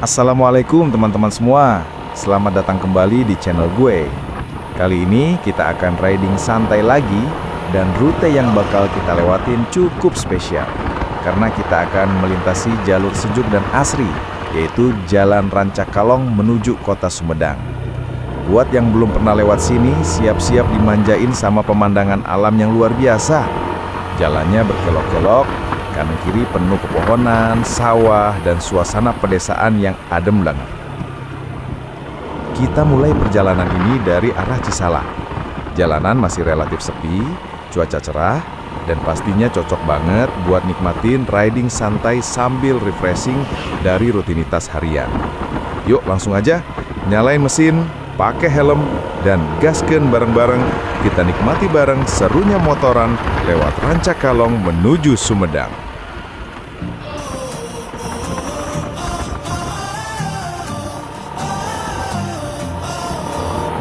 Assalamualaikum teman-teman semua. Selamat datang kembali di channel gue. Kali ini kita akan riding santai lagi dan rute yang bakal kita lewatin cukup spesial. Karena kita akan melintasi jalur sejuk dan asri, yaitu Jalan Rancakalong menuju Kota Sumedang. Buat yang belum pernah lewat sini, siap-siap dimanjain sama pemandangan alam yang luar biasa. Jalannya berkelok-kelok, kanan kiri penuh pepohonan, sawah, dan suasana pedesaan yang adem banget. Kita mulai perjalanan ini dari arah Cisalak. Jalanan masih relatif sepi, cuaca cerah, dan pastinya cocok banget buat nikmatin riding santai sambil refreshing dari rutinitas harian. Yuk langsung aja, nyalain mesin, pakai helm, dan gaskeun bareng-bareng. Kita nikmati bareng serunya motoran lewat Rancakalong menuju Sumedang.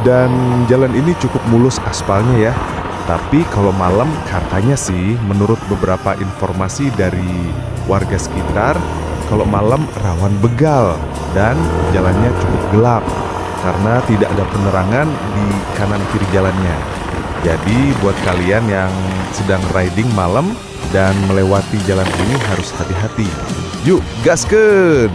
Dan jalan ini cukup mulus aspalnya ya. Tapi kalau malam katanya sih menurut beberapa informasi dari warga sekitar, kalau malam rawan begal dan jalannya cukup gelap karena tidak ada penerangan di kanan kiri jalannya. Jadi buat kalian yang sedang riding malam dan melewati jalan ini harus hati-hati. Yuk gaskeun!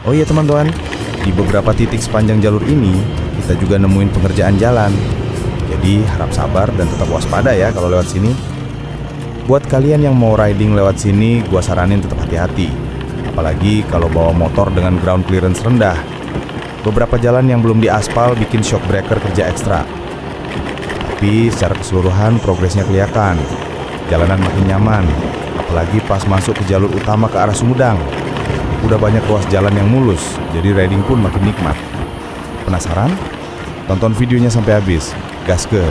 Oh iya teman-teman, di beberapa titik sepanjang jalur ini, kita juga nemuin pengerjaan jalan. Jadi harap sabar dan tetap waspada ya kalau lewat sini. Buat kalian yang mau riding lewat sini, gua saranin tetap hati-hati. Apalagi kalau bawa motor dengan ground clearance rendah. Beberapa jalan yang belum diaspal bikin shock breaker kerja ekstra. Tapi secara keseluruhan progresnya kelihatan. Jalanan makin nyaman, apalagi pas masuk ke jalur utama ke arah Sumedang. Udah banyak ruas jalan yang mulus, jadi riding pun makin nikmat. Penasaran? Tonton videonya sampai habis. Gaskeun!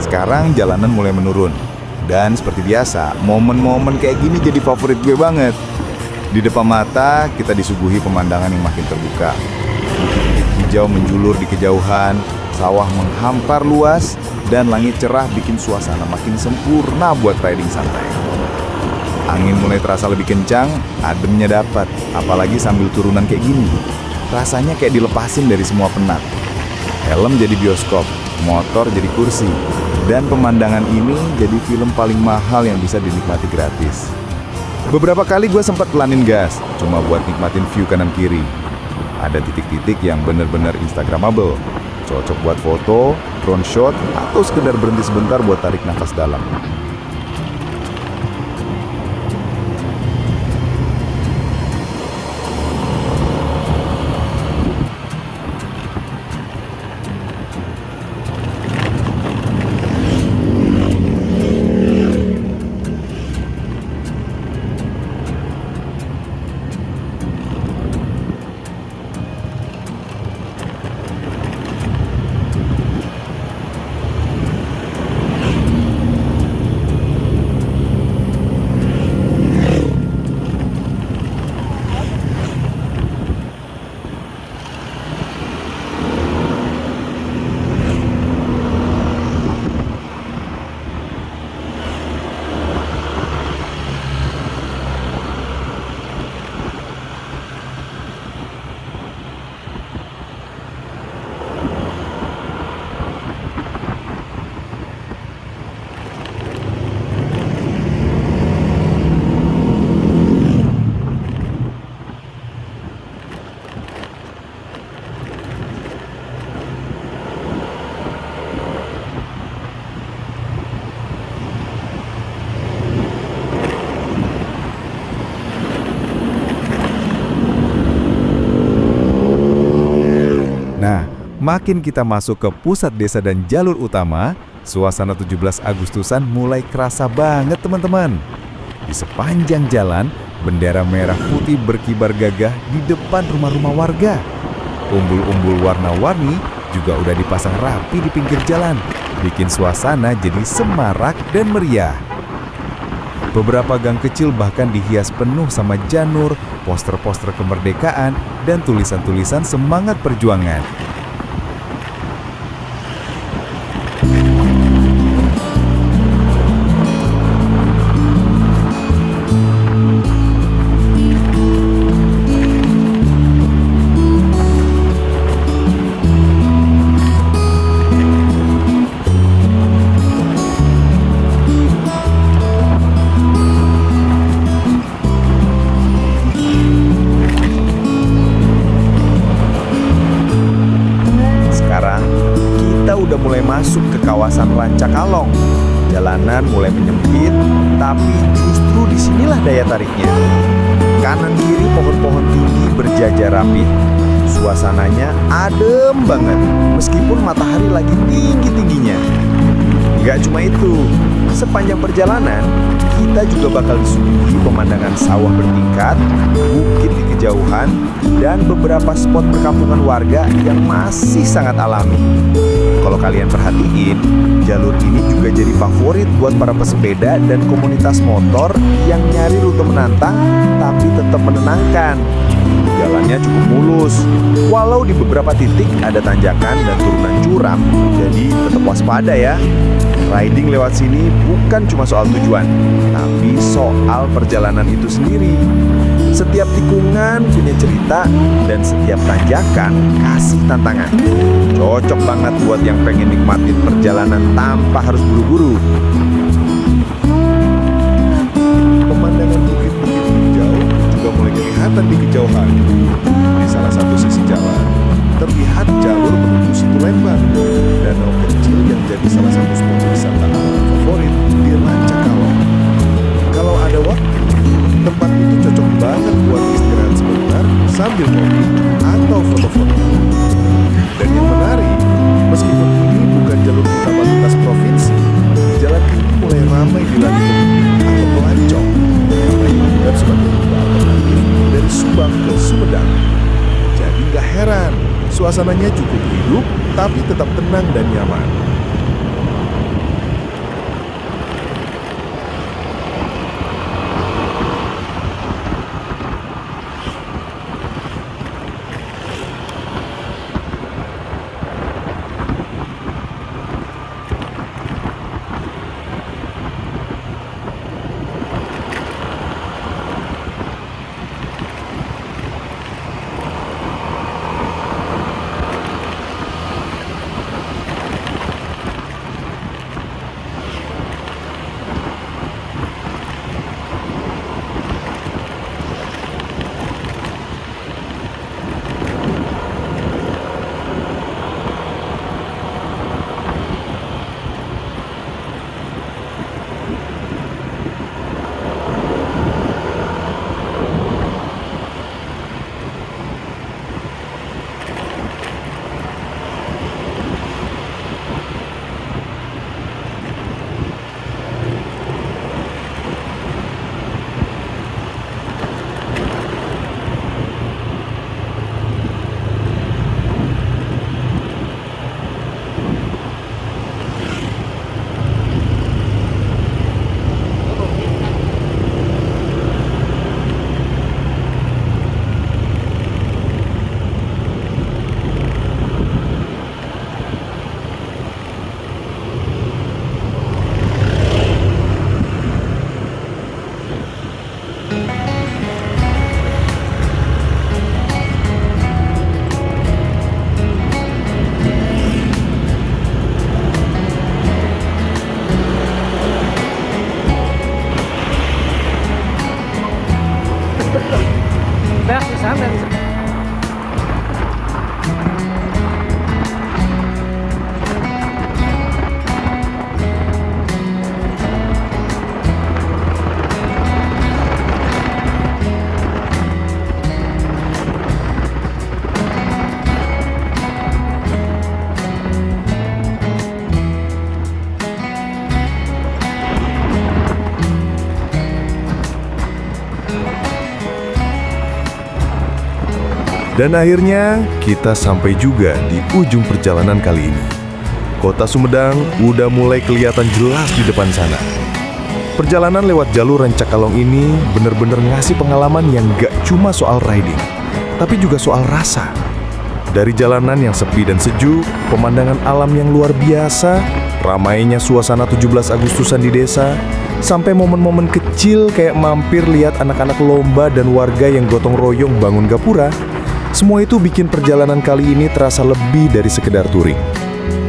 Sekarang jalanan mulai menurun. Dan seperti biasa, momen-momen kayak gini jadi favorit gue banget. Di depan mata, kita disuguhi pemandangan yang makin terbuka. Bukit-bukit hijau menjulur di kejauhan, sawah menghampar luas, dan langit cerah bikin suasana makin sempurna buat riding santai. Angin mulai terasa lebih kencang, ademnya dapat, apalagi sambil turunan kayak gini. Rasanya kayak dilepasin dari semua penat. Helm jadi bioskop, motor jadi kursi, dan pemandangan ini jadi film paling mahal yang bisa dinikmati gratis. Beberapa kali gue sempat pelanin gas, cuma buat nikmatin view kanan kiri. Ada titik-titik yang bener-bener instagramable, cocok buat foto, drone shot, atau sekedar berhenti sebentar buat tarik nafas dalam. Makin kita masuk ke pusat desa dan jalur utama, suasana 17 Agustusan mulai kerasa banget teman-teman. Di sepanjang jalan, bendera merah putih berkibar gagah di depan rumah-rumah warga. Umbul-umbul warna-warni juga udah dipasang rapi di pinggir jalan, bikin suasana jadi semarak dan meriah. Beberapa gang kecil bahkan dihias penuh sama janur, poster-poster kemerdekaan, dan tulisan-tulisan semangat perjuangan. Udah mulai masuk ke kawasan Rancakalong. Jalanan mulai menyempit, tapi justru disinilah daya tariknya. Kanan kiri pohon-pohon tinggi berjajar rapi. Suasananya adem banget, meskipun matahari lagi tinggi-tingginya. Gak cuma itu, sepanjang perjalanan, kita juga bakal disuguhi pemandangan sawah bertingkat, bukit di kejauhan, dan beberapa spot perkampungan warga yang masih sangat alami. Kalau kalian perhatiin, jalur ini juga jadi favorit buat para pesepeda dan komunitas motor yang nyari rute menantang tapi tetap menenangkan. Jalannya cukup mulus, walau di beberapa titik ada tanjakan dan turunan curam, jadi tetap waspada ya. Riding lewat sini bukan cuma soal tujuan, tapi soal perjalanan itu sendiri. Setiap tikungan punya cerita dan setiap tanjakan kasih tantangan. Cocok banget buat yang pengen nikmatin perjalanan tanpa harus buru-buru. Pemandangan bukit-bukit hijau juga mulai kelihatan di kejauhan. Di salah satu sisi jalan, terlihat jalur menuju Situ Lembang, danau kecil yang jadi salah satu spot wisata alam favorit di Rancakalong. Kalau ada waktu, tempat itu cocok banget buat istirahat sebentar sambil ngopi atau foto-foto. Dan yang menarik, meskipun ini bukan jalur utama lintas provinsi, jalan ini mulai ramai dilalui atau pelancong karena dianggap sebagai rute alternatif dari Subang ke Sumedang. Jadi gak heran, suasananya cukup hidup tapi tetap tenang dan nyaman. Dan akhirnya kita sampai juga di ujung perjalanan kali ini. Kota Sumedang udah mulai kelihatan jelas di depan sana. Perjalanan lewat jalur Rancakalong ini bener-bener ngasih pengalaman yang gak cuma soal riding, tapi juga soal rasa. Dari jalanan yang sepi dan sejuk, pemandangan alam yang luar biasa, ramainya suasana 17 Agustusan di desa, sampai momen-momen kecil kayak mampir lihat anak-anak lomba dan warga yang gotong royong bangun gapura, semua itu bikin perjalanan kali ini terasa lebih dari sekedar touring.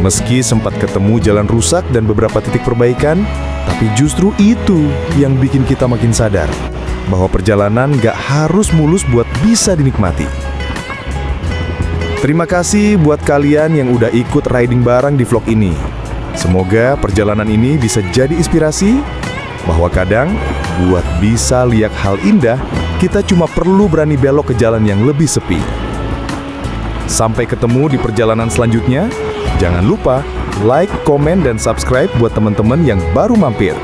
Meski sempat ketemu jalan rusak dan beberapa titik perbaikan, tapi justru itu yang bikin kita makin sadar bahwa perjalanan gak harus mulus buat bisa dinikmati. Terima kasih buat kalian yang udah ikut riding bareng di vlog ini. Semoga perjalanan ini bisa jadi inspirasi bahwa kadang buat bisa lihat hal indah, kita cuma perlu berani belok ke jalan yang lebih sepi. Sampai ketemu di perjalanan selanjutnya. Jangan lupa like, komen, dan subscribe buat teman-teman yang baru mampir.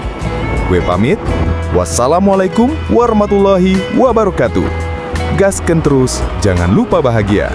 Gue pamit. Wassalamualaikum warahmatullahi wabarakatuh. Gasken terus, jangan lupa bahagia.